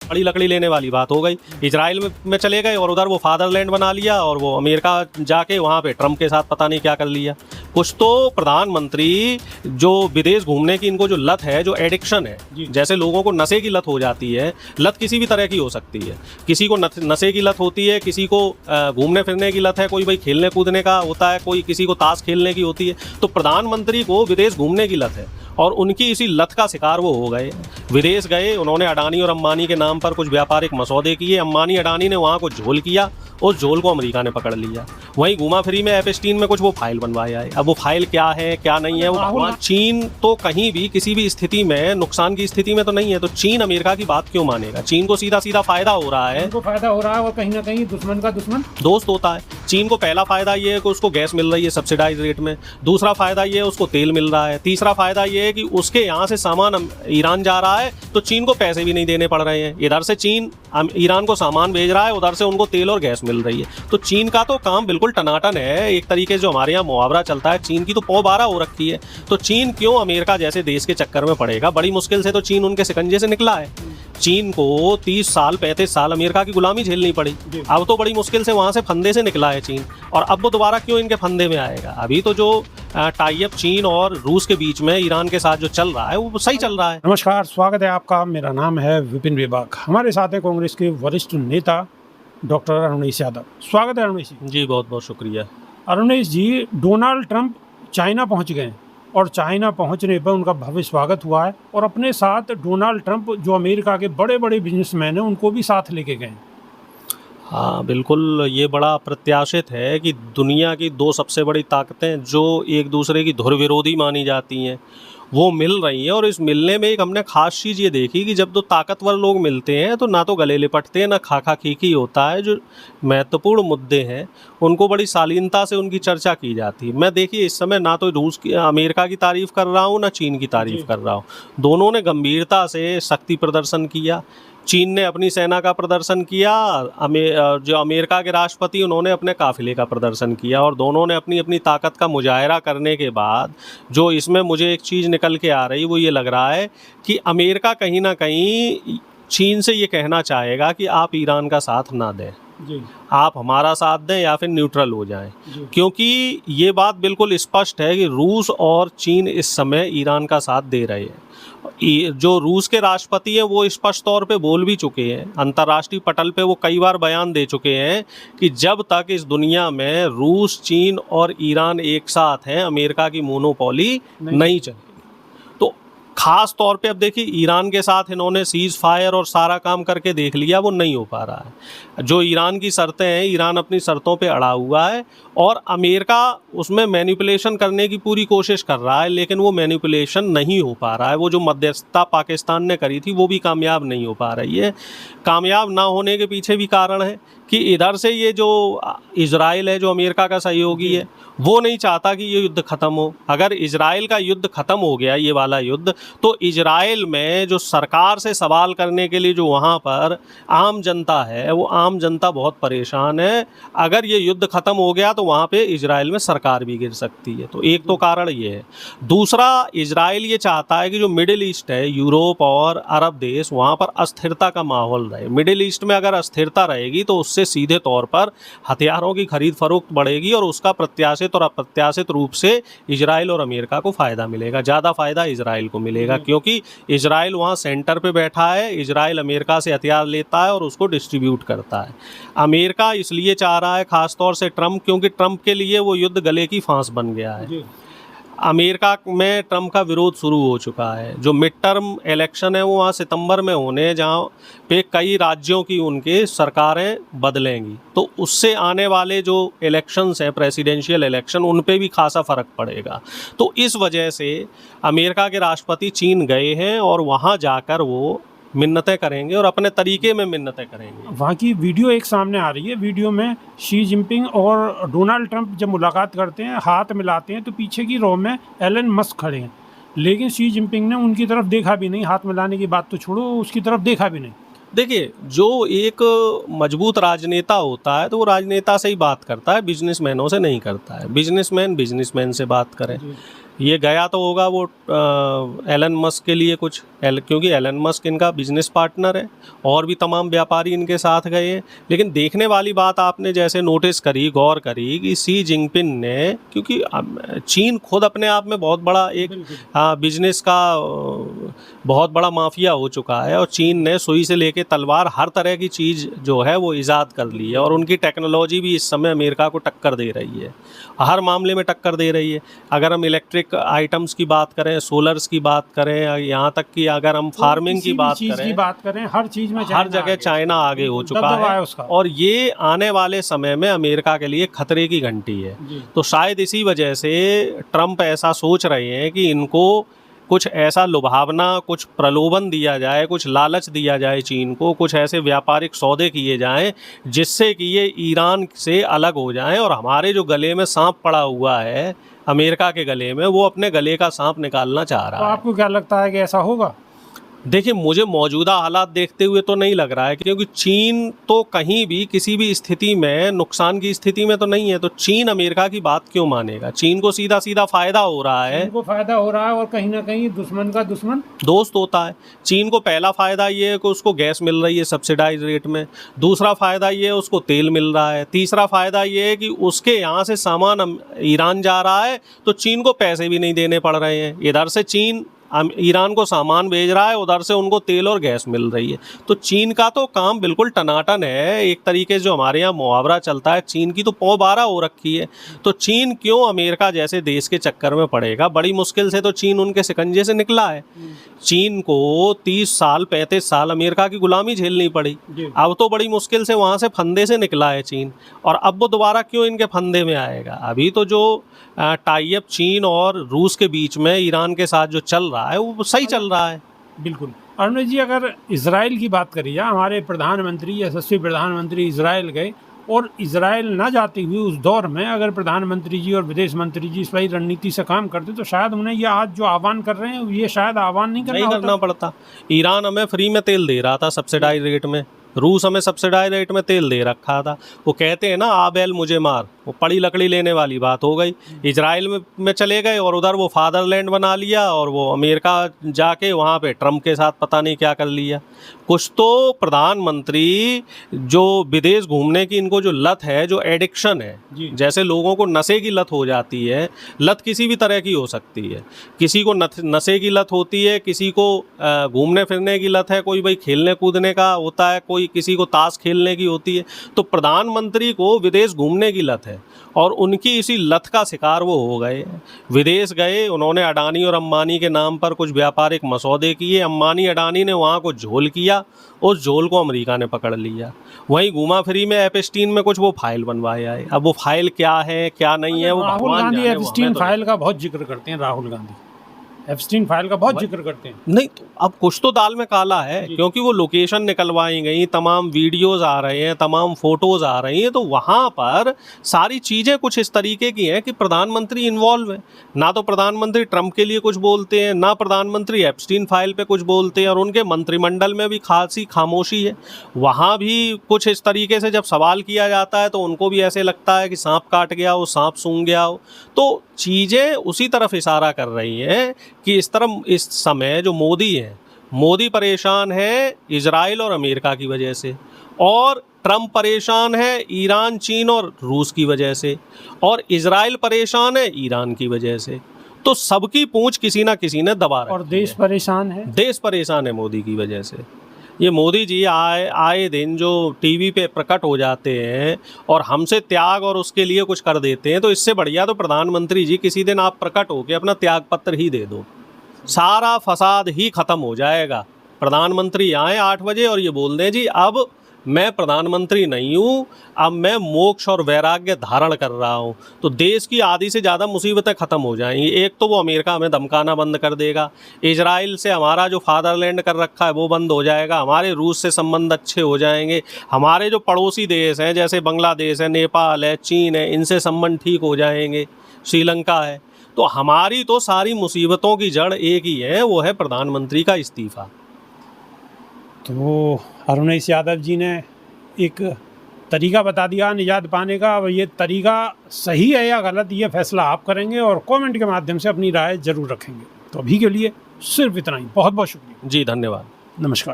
बड़ी लकड़ी लेने वाली बात हो गई। इजराइल में चले गए और उधर वो फादरलैंड बना लिया, और वो अमेरिका जाके वहाँ पे ट्रम्प के साथ पता नहीं क्या कर लिया। कुछ तो प्रधानमंत्री जो विदेश घूमने की इनको जो लत है, जो एडिक्शन है, जैसे लोगों को नशे की लत हो जाती है, लत किसी भी तरह की हो सकती है। किसी को नशे की लत होती है, किसी को घूमने फिरने की लत है, कोई भाई खेलने कूदने का होता है, कोई किसी को ताश खेलने की होती है। तो प्रधानमंत्री को विदेश घूमने की लत है और उनकी इसी लत का शिकार वो हो गए। विदेश गए, उन्होंने अडानी और अंबानी के नाम पर कुछ व्यापारिक मसौदे किए। अंबानी अडानी ने वहाँ कुछ झोल किया, उस झोल को अमेरिका ने पकड़ लिया। वहीं घुमा फिरी में एपस्टीन में कुछ वो फाइल बनवाए आए। अब वो फाइल क्या है क्या नहीं है, वो चीन तो कहीं भी किसी भी स्थिति में नुकसान की स्थिति में तो नहीं है, तो चीन अमेरिका की बात क्यों मानेगा? चीन को सीधा सीधा फायदा हो रहा है, फायदा हो रहा है, और कहीं ना कहीं दुश्मन का दुश्मन दोस्त होता है। चीन को पहला फायदा ये है कि उसको गैस मिल रही है सब्सिडाइज रेट में, दूसरा फायदा ये है उसको तेल मिल रहा है, तीसरा फायदा ये है कि उसके यहाँ से सामान ईरान जा रहा है तो चीन को पैसे भी नहीं देने पड़ रहे हैं। इधर से चीन ईरान को सामान भेज रहा है, उधर से उनको तेल और गैस मिल रही है। तो चीन का तो काम बिल्कुल टनाटन है। एक तरीके से जो हमारे यहाँ मुहावरा चलता है, चीन की तो पौ 12 हो रखी है। तो चीन क्यों अमेरिका जैसे देश के चक्कर में पड़ेगा? बड़ी मुश्किल से तो चीन उनके शिकंजे से निकला है। चीन को 30 साल 35 साल अमेरिका की गुलामी झेलनी पड़ी, अब तो बड़ी मुश्किल से वहाँ से फंदे से निकला है चीन। और अब वो दोबारा क्यों इनके फंदे में आएगा? अभी तो जो टाई अप चीन और रूस के बीच में ईरान के साथ जो चल रहा है वो सही चल रहा है। नमस्कार, स्वागत है आपका। मेरा नाम है विपिन विभाग। हमारे साथ हैं कांग्रेस के वरिष्ठ नेता डॉक्टर अरुणेश यादव। स्वागत है अरुणेश जी। बहुत बहुत शुक्रिया। अरुणेश जी, डोनाल्ड ट्रंप चाइना पहुंच गए और चाइना पहुंचने पर उनका भव्य स्वागत हुआ है, और अपने साथ डोनाल्ड ट्रंप जो अमेरिका के बड़े बड़े बिजनेसमैन हैं उनको भी साथ लेके गए। हाँ बिल्कुल, ये बड़ा अप्रत्याशित है कि दुनिया की दो सबसे बड़ी ताकतें जो एक दूसरे की धुर विरोधी मानी जाती हैं वो मिल रही हैं। और इस मिलने में एक हमने खास चीज़ ये देखी कि जब दो ताकतवर लोग मिलते हैं तो ना तो गले लिपटते हैं, ना खाखा खीखी होता है। जो महत्वपूर्ण मुद्दे हैं उनको बड़ी शालीनता से उनकी चर्चा की जाती है। मैं देखिए इस समय ना तो रूस की अमेरिका की तारीफ़ कर रहा हूँ, ना चीन की तारीफ़ कर रहा हूँ। दोनों ने गंभीरता से शक्ति प्रदर्शन किया। चीन ने अपनी सेना का प्रदर्शन किया, जो अमेरिका के राष्ट्रपति उन्होंने अपने काफिले का प्रदर्शन किया, और दोनों ने अपनी अपनी ताकत का मुजाहरा करने के बाद जो इसमें मुझे एक चीज़ निकल के आ रही वो ये लग रहा है कि अमेरिका कहीं ना कहीं चीन से ये कहना चाहेगा कि आप ईरान का साथ ना दें, आप हमारा साथ दें या फिर न्यूट्रल हो जाएं। क्योंकि ये बात बिल्कुल स्पष्ट है कि रूस और चीन इस समय ईरान का साथ दे रहे हैं। जो रूस के राष्ट्रपति हैं वो स्पष्ट तौर पे बोल भी चुके हैं, अंतर्राष्ट्रीय पटल पे वो कई बार बयान दे चुके हैं कि जब तक इस दुनिया में रूस, चीन और ईरान एक साथ हैं अमेरिका की मोनोपोली नहीं चलेगी। तो खास तौर पे अब देखिए ईरान के साथ इन्होंने सीज फायर और सारा काम करके देख लिया, वो नहीं हो पा रहा है। जो ईरान की शर्तें हैं, ईरान अपनी शर्तों पे अड़ा हुआ है और अमेरिका उसमें मैनिपुलेशन करने की पूरी कोशिश कर रहा है, लेकिन वो मैनिपुलेशन नहीं हो पा रहा है। वो जो मध्यस्थता पाकिस्तान ने करी थी वो भी कामयाब नहीं हो पा रही है। कामयाब ना होने के पीछे भी कारण है कि इधर से ये जो इजराइल है, जो अमेरिका का सहयोगी है, वो नहीं चाहता कि ये युद्ध ख़त्म हो। अगर इजराइल का युद्ध ख़त्म हो गया, ये वाला युद्ध, तो इजराइल में जो सरकार से सवाल करने के लिए जो वहाँ पर आम जनता है, वो आम जनता बहुत परेशान है। अगर ये युद्ध ख़त्म हो गया तो वहाँ पे इजराइल में सरकार भी गिर सकती है। तो एक तो कारण ये है। दूसरा, इजराइल ये चाहता है कि जो मिडिल ईस्ट है, यूरोप और अरब देश, वहाँ पर अस्थिरता का माहौल रहे। मिडिल ईस्ट में अगर अस्थिरता रहेगी तो उससे सीधे तौर पर हथियारों की खरीद फरोख्त बढ़ेगी और उसका प्रत्याशित और अप्रत्याशित रूप से इजराइल और अमेरिका को फ़ायदा मिलेगा। ज़्यादा फ़ायदा इजराइल को मिलेगा क्योंकि इजराइल वहाँ सेंटर पे बैठा है। इजराइल अमेरिका से हथियार लेता है और उसको डिस्ट्रीब्यूट करता है। अमेरिका इसलिए चाह रहा है ख़ासतौर से ट्रंप, क्योंकि ट्रंप के लिए वो युद्ध गले की फांस बन गया है। अमेरिका में ट्रंप का विरोध शुरू हो चुका है। जो मिड टर्म इलेक्शन है वो वहाँ सितंबर में होने, जहाँ पे कई राज्यों की उनके सरकारें बदलेंगी, तो उससे आने वाले जो इलेक्शंस हैं, प्रेसिडेंशियल इलेक्शन, उन पे भी खासा फ़र्क पड़ेगा। तो इस वजह से अमेरिका के राष्ट्रपति चीन गए हैं और वहाँ जाकर वो मिन्नतें करेंगे और अपने तरीके में मिन्नतें करेंगे। वहाँ की वीडियो एक सामने आ रही है। वीडियो में शी जिनपिंग और डोनाल्ड ट्रंप जब मुलाकात करते हैं, हाथ मिलाते हैं, तो पीछे की रो में एलन मस्क खड़े हैं, लेकिन शी जिनपिंग ने उनकी तरफ देखा भी नहीं। हाथ मिलाने की बात तो छोड़ो, उसकी तरफ देखा भी नहीं। देखिए, जो एक मजबूत राजनेता होता है तो वो राजनेता से ही बात करता है, बिजनेसमैनों से नहीं करता है। बिजनेसमैन बिजनेसमैन से बात करें। ये गया तो होगा वो एलन मस्क के लिए कुछ क्योंकि एलन मस्क इनका बिजनेस पार्टनर है और भी तमाम व्यापारी इनके साथ गए हैं। लेकिन देखने वाली बात आपने जैसे नोटिस करी, गौर करी कि शी जिनपिंग ने, क्योंकि चीन खुद अपने आप में बहुत बड़ा एक बिजनेस का बहुत बड़ा माफिया हो चुका है और चीन ने सुई से लेके तलवार हर तरह की चीज़ जो है वो ईजाद कर ली है और उनकी टेक्नोलॉजी भी इस समय अमेरिका को टक्कर दे रही है, हर मामले में टक्कर दे रही है। अगर हम इलेक्ट्रिक आइटम्स की बात करें, सोलर्स की बात करें, यहाँ तक कि अगर हम फार्मिंग की बात करें, हर चीज़ में हर जगह चाइना आगे हो चुका है और ये आने वाले समय में अमेरिका के लिए खतरे की घंटी है। तो शायद इसी वजह से ट्रम्प ऐसा सोच रहे हैं कि इनको कुछ ऐसा लुभावना, कुछ प्रलोभन दिया जाए, कुछ लालच दिया जाए चीन को, कुछ ऐसे व्यापारिक सौदे किए जाएं जिससे कि ये ईरान से अलग हो जाएं और हमारे जो गले में सांप पड़ा हुआ है अमेरिका के गले में, वो अपने गले का सांप निकालना चाह रहा है। आपको क्या लगता है कि ऐसा होगा? देखिए, मुझे मौजूदा हालात देखते हुए तो नहीं लग रहा है, क्योंकि चीन तो कहीं भी किसी भी स्थिति में नुकसान की स्थिति में तो नहीं है, तो चीन अमेरिका की बात क्यों मानेगा? चीन को सीधा सीधा फायदा हो रहा है, चीन को फायदा हो रहा है और कहीं ना कहीं दुश्मन का दुश्मन दोस्त होता है। चीन को पहला फायदा ये है कि उसको गैस मिल रही है सब्सिडाइज रेट में, दूसरा फायदा ये है उसको तेल मिल रहा है, तीसरा फायदा ये है कि उसके यहाँ से सामान ईरान जा रहा है तो चीन को पैसे भी नहीं देने पड़ रहे हैं। इधर से चीन ईरान को सामान भेज रहा है, उधर से उनको तेल और गैस मिल रही है। तो चीन का तो काम बिल्कुल टनाटन है। एक तरीके से जो हमारे यहाँ मुहावरा चलता है, चीन की तो पौ 12 हो रखी है। तो चीन क्यों अमेरिका जैसे देश के चक्कर में पड़ेगा? बड़ी मुश्किल से तो चीन उनके शिकंजे से निकला है। चीन को 30 साल 35 साल अमेरिका की गुलामी झेलनी पड़ी, अब तो बड़ी मुश्किल से वहाँ से फंदे से निकला है चीन, और अब वो दोबारा क्यों इनके फंदे में आएगा? अभी तो जो टाई अप चीन और रूस के बीच में ईरान के साथ जो चल रहा है वो सही चल रहा है। बिल्कुल। अरुण जी, अगर इजराइल की बात करिए, हमारे प्रधानमंत्री, यशस्वी प्रधानमंत्री इजराइल गए, और इजराइल ना जाते हुए उस दौर में अगर प्रधानमंत्री जी और विदेश मंत्री जी सही रणनीति से काम करते तो शायद उन्हें ये आज जो आह्वान कर रहे हैं ये शायद आह्वान नहीं करना पड़ता। ईरान हमें फ्री में तेल दे रहा था सब्सिडाइज रेट में, रूस हमें सब्सिडाइज रेट में तेल दे रखा था। वो कहते हैं ना, आ बैल मुझे मार, वो पड़ी लकड़ी लेने वाली बात हो गई। इजराइल में चले गए और उधर वो फादरलैंड बना लिया और वो अमेरिका जाके वहाँ पे ट्रम्प के साथ पता नहीं क्या कर लिया। कुछ तो प्रधानमंत्री जो विदेश घूमने की इनको जो लत है, जो एडिक्शन है, जैसे लोगों को नशे की लत हो जाती है, लत किसी भी तरह की हो सकती है। किसी को नशे की लत होती है, किसी को घूमने फिरने की लत है, कोई भाई खेलने कूदने का होता है, कोई किसी को ताश खेलने की होती है। तो प्रधानमंत्री को विदेश घूमने की लत है और उनकी इसी लत का शिकार वो हो गए। विदेश गए, उन्होंने अडानी और अंबानी के नाम पर कुछ व्यापारिक मसौदे किए, अंबानी अडानी ने वहाँ को झोल किया, उस झोल को अमेरिका ने पकड़ लिया। वहीं घुमा फिरी में एप्स्टीन में कुछ वो फाइल बनवाए आए। अब वो फाइल क्या है क्या नहीं है, वो राहुल गांधी एप्स्टीन फाइल का बहुत जिक्र करते हैं, राहुल गांधी एप्स्टीन फाइल का बहुत जिक्र करते हैं। नहीं तो अब कुछ तो दाल में काला है, क्योंकि वो लोकेशन निकलवाई गई, तमाम वीडियोस आ रहे हैं, तमाम फोटोज आ रही हैं, तो वहाँ पर सारी चीज़ें कुछ इस तरीके की हैं कि प्रधानमंत्री इन्वॉल्व है। ना तो प्रधानमंत्री ट्रंप के लिए कुछ बोलते हैं, ना प्रधानमंत्री एप्स्टीन फाइल पे कुछ बोलते हैं, और उनके मंत्रिमंडल में भी खासी खामोशी है। वहाँ भी कुछ इस तरीके से जब सवाल किया जाता है तो उनको भी ऐसे लगता है कि सांप काट गया हो, सांप सूंघ गया हो। तो चीज़ें उसी तरफ इशारा कर रही हैं कि इस तरह इस समय जो मोदी है, मोदी परेशान है इजराइल और अमेरिका की वजह से, और ट्रंप परेशान है ईरान, चीन और रूस की वजह से, और इजराइल परेशान है ईरान की वजह से। तो सबकी पूंछ किसी ना किसी ने दबा रखी है। और देश परेशान है, देश परेशान है मोदी की वजह से। ये मोदी जी आए दिन जो टीवी पे प्रकट हो जाते हैं और हमसे त्याग और उसके लिए कुछ कर देते हैं, तो इससे बढ़िया तो प्रधानमंत्री जी किसी दिन आप प्रकट होकर अपना त्याग पत्र ही दे दो, सारा फसाद ही खत्म हो जाएगा। प्रधानमंत्री आए 8 बजे और ये बोल दें जी अब मैं प्रधानमंत्री नहीं हूँ, अब मैं मोक्ष और वैराग्य धारण कर रहा हूँ, तो देश की आधी से ज़्यादा मुसीबतें ख़त्म हो जाएंगी। एक तो वो अमेरिका हमें धमकाना बंद कर देगा, इजराइल से हमारा जो फादरलैंड कर रखा है वो बंद हो जाएगा, हमारे रूस से संबंध अच्छे हो जाएंगे, हमारे जो पड़ोसी देश हैं जैसे बांग्लादेश है, नेपाल है, चीन है, इनसे संबंध ठीक हो जाएंगे, श्रीलंका है। तो हमारी तो सारी मुसीबतों की जड़ एक ही है, वो है प्रधानमंत्री का इस्तीफा। तो अरुणेश यादव जी ने एक तरीका बता दिया निजात पाने का। अब ये तरीका सही है या गलत, ये फैसला आप करेंगे और कमेंट के माध्यम से अपनी राय ज़रूर रखेंगे। तो अभी के लिए सिर्फ इतना ही। बहुत बहुत शुक्रिया। जी धन्यवाद। नमस्कार।